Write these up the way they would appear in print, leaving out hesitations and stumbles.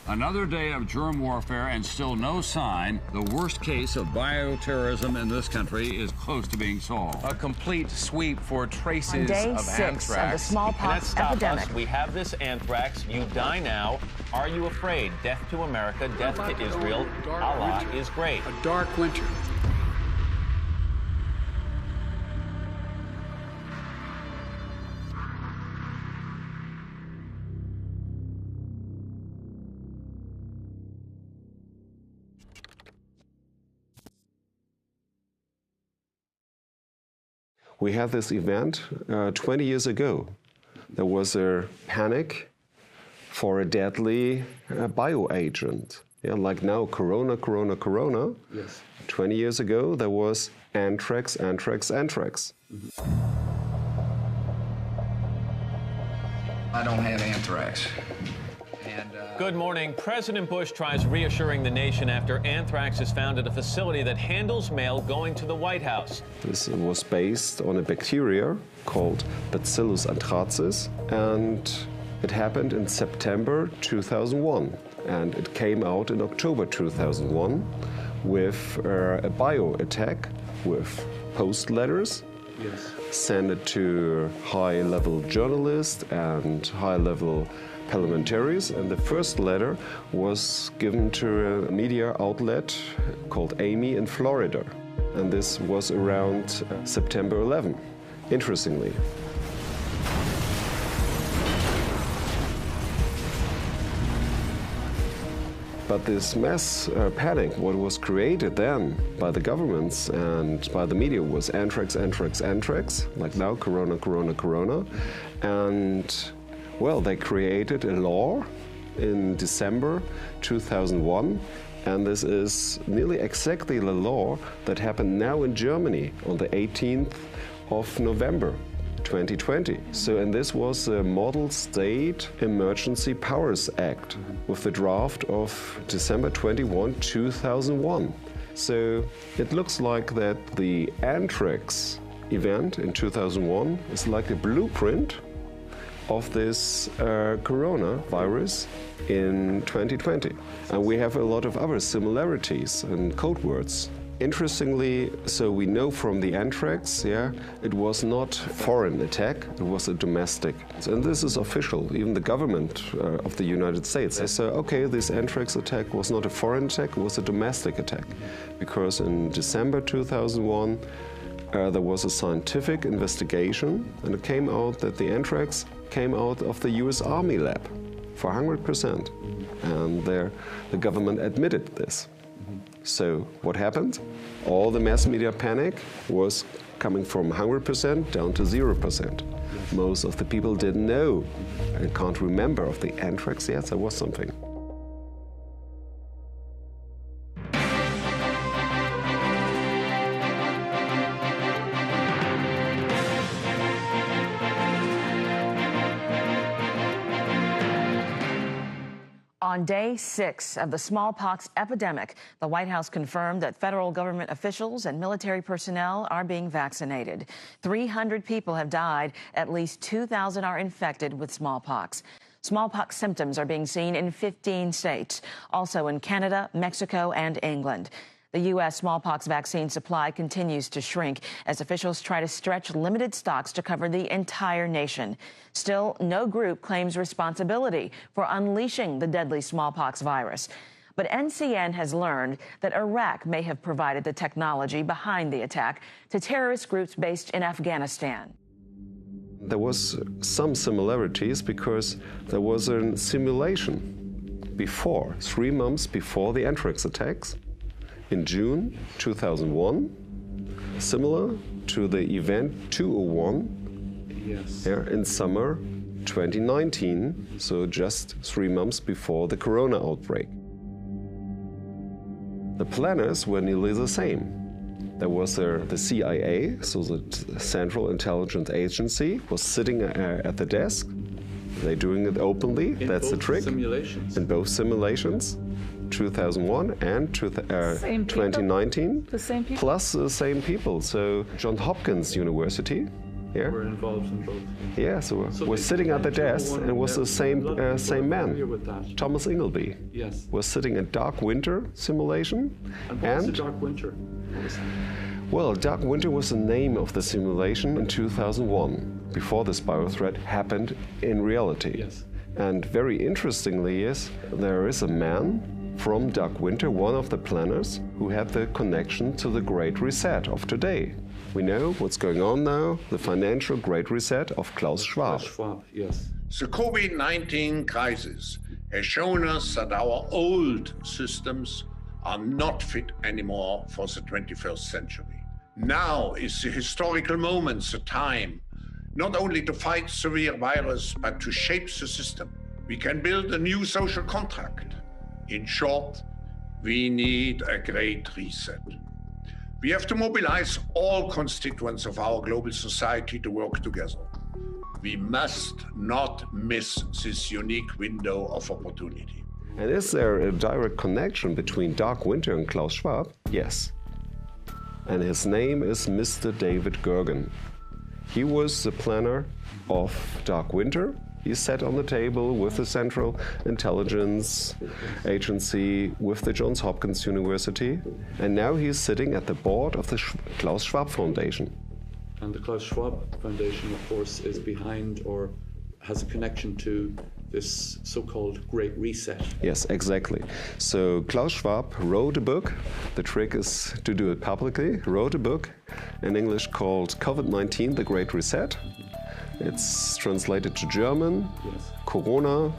Another day of germ warfare and still no sign. The worst case of bioterrorism in this country is close to being solved. A complete sweep for traces On day of 6 anthrax. of the smallpox epidemic. We have this anthrax. You die now. Are you afraid? Death to America, death to Israel. Allah is great. A dark winter. We had this event 20 years ago. There was a panic for a deadly bioagent. Yeah, like now, corona. Yes. 20 years ago, there was anthrax. I don't have anthrax. Good morning. President Bush tries reassuring the nation after anthrax is found at a facility that handles mail going to the White House. This was based on a bacteria called Bacillus anthracis, and it happened in September 2001, and it came out in October 2001 with a bio attack with post letters. Yes. Sent it to high-level journalists and high-level parliamentaries, and the first letter was given to a media outlet called Amy in Florida, and this was around September 11, interestingly. But this mass panic, what was created then by the governments and by the media, was anthrax, like now, corona. And, well, they created a law in December 2001, and this is nearly exactly the law that happened now in Germany on the 18th of November 2020. So, and this was a Model State Emergency Powers Act with the draft of December 21, 2001. So it looks like that the anthrax event in 2001 is like a blueprint of this coronavirus in 2020. And we have a lot of other similarities and code words. Interestingly, so we know from the anthrax, it was not a foreign attack, it was a domestic. And this is official, even the government of the United States. They say, okay, this anthrax attack was not a foreign attack, it was a domestic attack. Because in December 2001, there was a scientific investigation, and it came out that the anthrax came out of the US Army lab for 100%. And the government admitted this. So what happened? All the mass media panic was coming from 100% down to 0%. Most of the people didn't know and can't remember of the anthrax. Yes, there was something. On day 6 of the smallpox epidemic, the White House confirmed that federal government officials and military personnel are being vaccinated. 300 people have died. At least 2,000 are infected with smallpox. Smallpox symptoms are being seen in 15 states, also in Canada, Mexico, and England. The U.S. smallpox vaccine supply continues to shrink as officials try to stretch limited stocks to cover the entire nation. Still, no group claims responsibility for unleashing the deadly smallpox virus. But NCN has learned that Iraq may have provided the technology behind the attack to terrorist groups based in Afghanistan. There was some similarities because there was a simulation before, 3 months before the anthrax attacks, in June 2001, similar to the event 201 yes. In summer 2019, so just 3 months before the corona outbreak. The planners were nearly the same. There was the CIA, so the Central Intelligence Agency, was sitting at the desk. They're doing it openly, that's the trick. In both simulations. 2001 and 2019, the same people? plus the same people. So Johns Hopkins University, Yeah. Were involved in both. Yeah, so we're sitting at the desk, and it was the same man, Thomas Ingleby. Yes. Was sitting in Dark Winter simulation. And what was the Dark Winter? Well, Dark Winter was the name of the simulation in 2001, before this biothreat happened in reality. Yes. And very interestingly there is a man from Dark Winter, one of the planners, who had the connection to the Great Reset of today. We know what's going on now, the financial Great Reset of Klaus Schwab. Klaus Schwab, yes. The COVID-19 crisis has shown us that our old systems are not fit anymore for the 21st century. Now is the historical moment, the time, not only to fight severe virus, but to shape the system. We can build a new social contract. In short, we need a great reset. We have to mobilize all constituents of our global society to work together. We must not miss this unique window of opportunity. And is there a direct connection between Dark Winter and Klaus Schwab? Yes. And his name is Mr. David Gergen. He was the planner of Dark Winter. He sat on the table with the Central Intelligence Agency, with the Johns Hopkins University, and now he's sitting at the board of the Klaus Schwab Foundation. And the Klaus Schwab Foundation, of course, is behind or has a connection to this so-called Great Reset. Yes, exactly. So Klaus Schwab wrote a book. The trick is to do it publicly. Wrote a book in English called COVID-19, The Great Reset. It's translated to German, yes. Corona,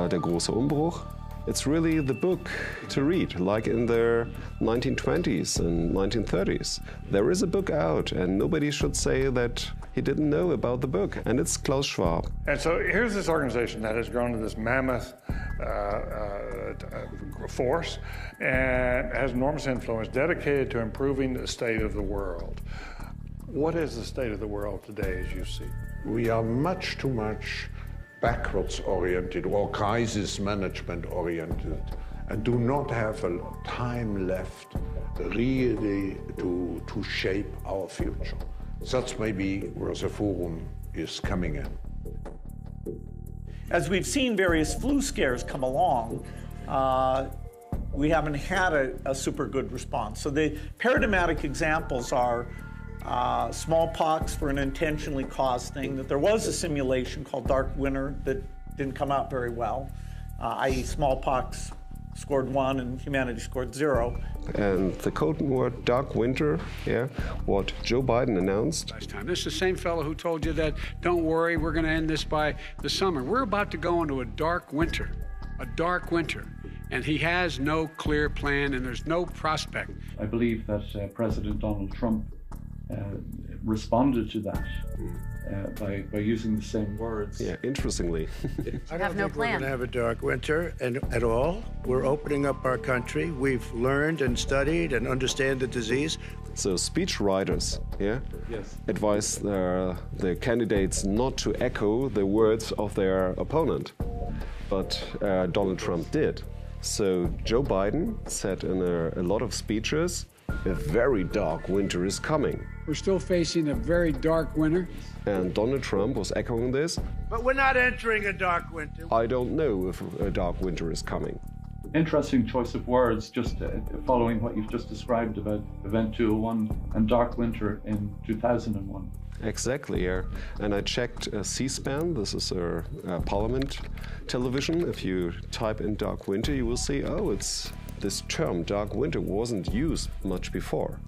der große Umbruch. It's really the book to read, like in the 1920s and 1930s. There is a book out, and nobody should say that he didn't know about the book, and it's Klaus Schwab. And so here's this organization that has grown to this mammoth force and has enormous influence, dedicated to improving the state of the world. What is the state of the world today, as you see? We are much too much backwards oriented or crisis management oriented and do not have a time left really to shape our future. That's maybe where the forum is coming in. As we've seen various flu scares come along, we haven't had a super good response. So the paradigmatic examples are smallpox for an intentionally caused thing, that there was a simulation called Dark Winter that didn't come out very well, i.e. smallpox scored 1 and humanity scored 0. And the code word Dark Winter, what Joe Biden announced. Last time. This is the same fellow who told you that, don't worry, we're going to end this by the summer. We're about to go into a dark winter, and he has no clear plan and there's no prospect. I believe that President Donald Trump responded to that by using the same words. Yeah, interestingly. I don't think we're going to have a dark winter at all. We're opening up our country. We've learned and studied and understand the disease. So speech writers, advise the candidates not to echo the words of their opponent. But Donald Trump did. So Joe Biden said in a lot of speeches, a very dark winter is coming. We're still facing a very dark winter. And Donald Trump was echoing this. But we're not entering a dark winter. I don't know if a dark winter is coming. Interesting choice of words, just following what you've just described about Event 201 and Dark Winter in 2001. Exactly, yeah. And I checked C-SPAN. This is a parliament television. If you type in Dark Winter, you will see, it's this term, Dark Winter, wasn't used much before.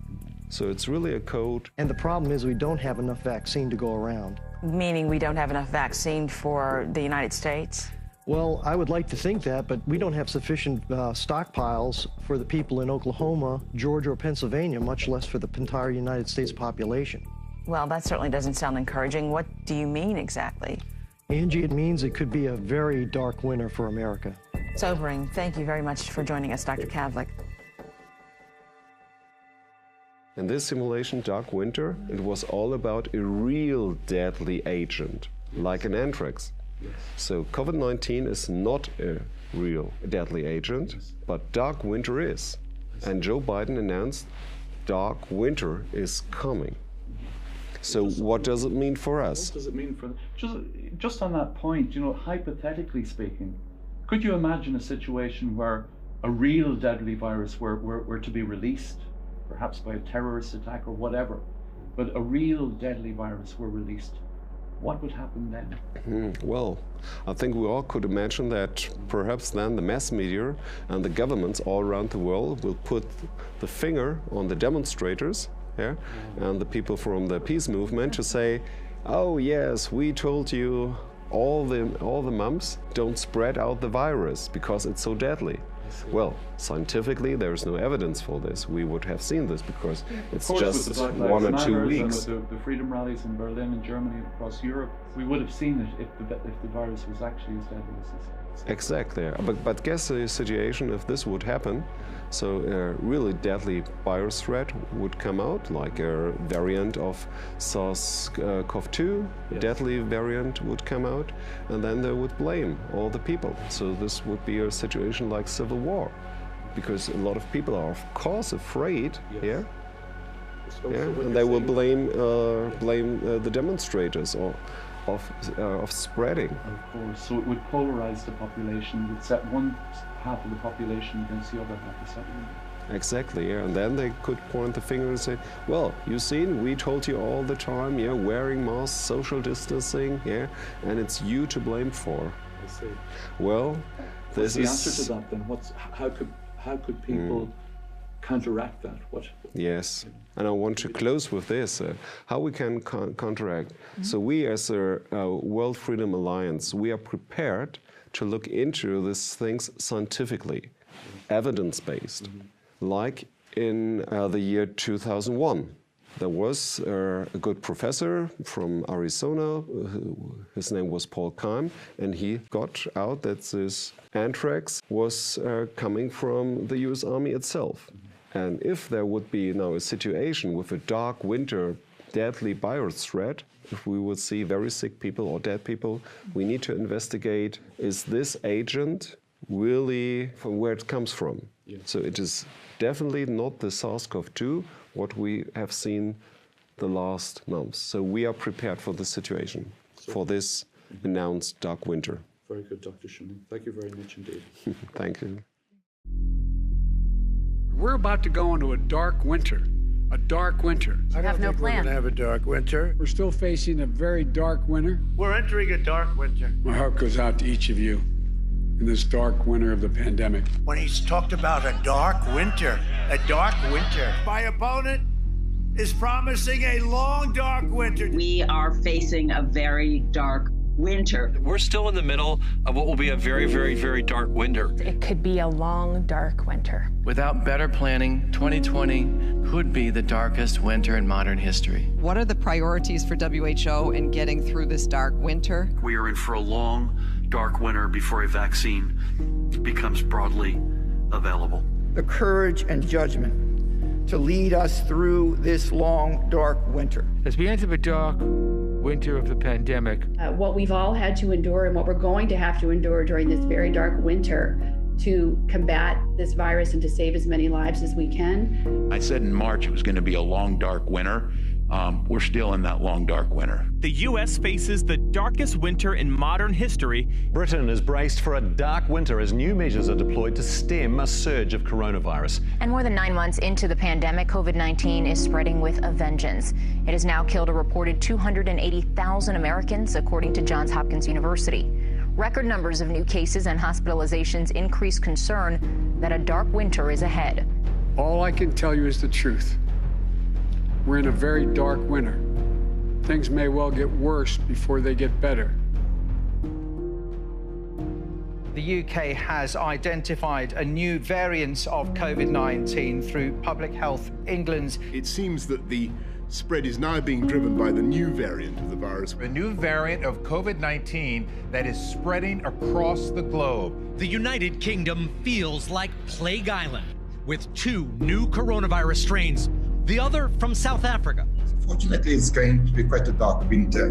So it's really a code. And the problem is we don't have enough vaccine to go around. Meaning we don't have enough vaccine for the United States? Well, I would like to think that, but we don't have sufficient stockpiles for the people in Oklahoma, Georgia, or Pennsylvania, much less for the entire United States population. Well, that certainly doesn't sound encouraging. What do you mean exactly? Angie, it means it could be a very dark winter for America. Sobering. Thank you very much for joining us, Dr. Kavlik. In this simulation, Dark Winter, it was all about a real deadly agent, like an anthrax. Yes. So COVID-19 is not a real deadly agent, but Dark Winter is. And Joe Biden announced Dark Winter is coming. So what does it mean for us? What does it mean for just on that point, you know, hypothetically speaking, could you imagine a situation where a real deadly virus were to be released, perhaps by a terrorist attack or whatever, but a real deadly virus were released? What would happen then? Well, I think we all could imagine that perhaps then the mass media and the governments all around the world will put the finger on the demonstrators, and the people from the peace movement to say, oh yes, we told you all the months, don't spread out the virus because it's so deadly. Well, scientifically, there is no evidence for this. We would have seen this because it's just 1 or 2 weeks. With the freedom rallies in Berlin and Germany and across Europe, we would have seen it if the virus was actually as deadly as this. Exactly. But guess the situation if this would happen. So a really deadly virus threat would come out, like a variant of SARS-CoV-2, deadly variant would come out, and then they would blame all the people. So this would be a situation like civil war, because a lot of people are, of course, afraid, and they will blame the demonstrators or of spreading. Of course, so it would polarize the population, it would set one half of the population against the other half of the settlement. Exactly, and then they could point the finger and say, well, you seen, we told you all the time, wearing masks, social distancing, and it's you to blame for. I see. Well, what's the answer to that then? How could people counteract that? Yes, and I want to close with this, how we can counteract. So we as a World Freedom Alliance, we are prepared to look into these things scientifically, evidence-based. Like in the year 2001, there was a good professor from Arizona, his name was Paul Keim, and he got out that this anthrax was coming from the US Army itself. And if there would be now a situation with a dark winter, deadly virus threat, if we would see very sick people or dead people, we need to investigate, is this agent really from where it comes from? So it is definitely not the SARS-CoV-2, what we have seen the last months. So we are prepared for this situation, for this announced dark winter. Very good, Dr. Schöning. Thank you very much indeed. Thank you. We're about to go into a dark winter. A dark winter. I don't think we're going to have a dark winter. We're still facing a very dark winter. We're entering a dark winter. My heart goes out to each of you in this dark winter of the pandemic. When he's talked about a dark winter, my opponent is promising a long, dark winter. We are facing a very dark winter. We're still in the middle of what will be a very, very, very dark winter. It could be a long, dark winter. Without better planning, 2020 could be the darkest winter in modern history. What are the priorities for WHO in getting through this dark winter? We are in for a long, dark winter before a vaccine becomes broadly available. The courage and judgment to lead us through this long, dark winter. As we enter the dark winter of the pandemic. What we've all had to endure and what we're going to have to endure during this very dark winter to combat this virus and to save as many lives as we can. I said in March it was going to be a long, dark winter. We're still in that long, dark winter. The U.S. faces the darkest winter in modern history. Britain is braced for a dark winter as new measures are deployed to stem a surge of coronavirus. And more than 9 months into the pandemic, COVID-19 is spreading with a vengeance. It has now killed a reported 280,000 Americans, according to Johns Hopkins University. Record numbers of new cases and hospitalizations increase concern that a dark winter is ahead. All I can tell you is the truth. We're in a very dark winter. Things may well get worse before they get better. The UK has identified a new variant of COVID-19 through Public Health England. It seems that the spread is now being driven by the new variant of the virus. A new variant of COVID-19 that is spreading across the globe. The United Kingdom feels like Plague Island, with 2 new coronavirus strains, the other from South Africa. Fortunately, it's going to be quite a dark winter.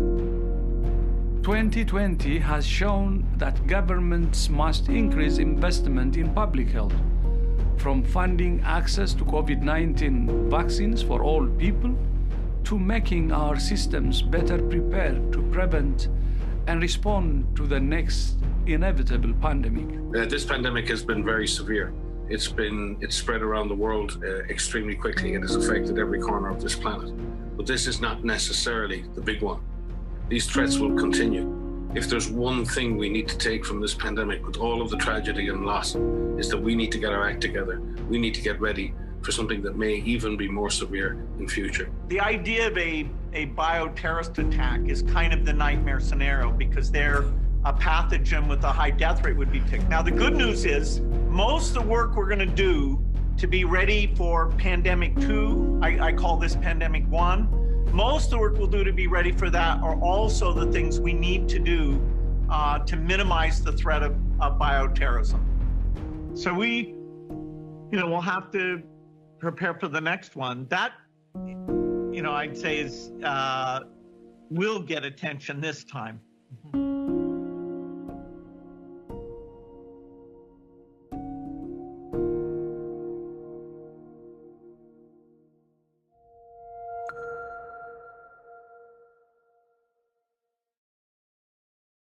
2020 has shown that governments must increase investment in public health, from funding access to COVID-19 vaccines for all people, to making our systems better prepared to prevent and respond to the next inevitable pandemic. This pandemic has been very severe. It's spread around the world extremely quickly. It has affected every corner of this planet. But this is not necessarily the big one. These threats will continue. If there's one thing we need to take from this pandemic with all of the tragedy and loss, is that we need to get our act together. We need to get ready for something that may even be more severe in future. The idea of a bioterrorist attack is kind of the nightmare scenario because they're a pathogen with a high death rate would be picked. Now, the good news is most of the work we're going to do to be ready for pandemic 2, I call this pandemic 1, most of the work we'll do to be ready for that are also the things we need to do to minimize the threat of bioterrorism. So we'll have to prepare for the next one. That, I'd say is will get attention this time.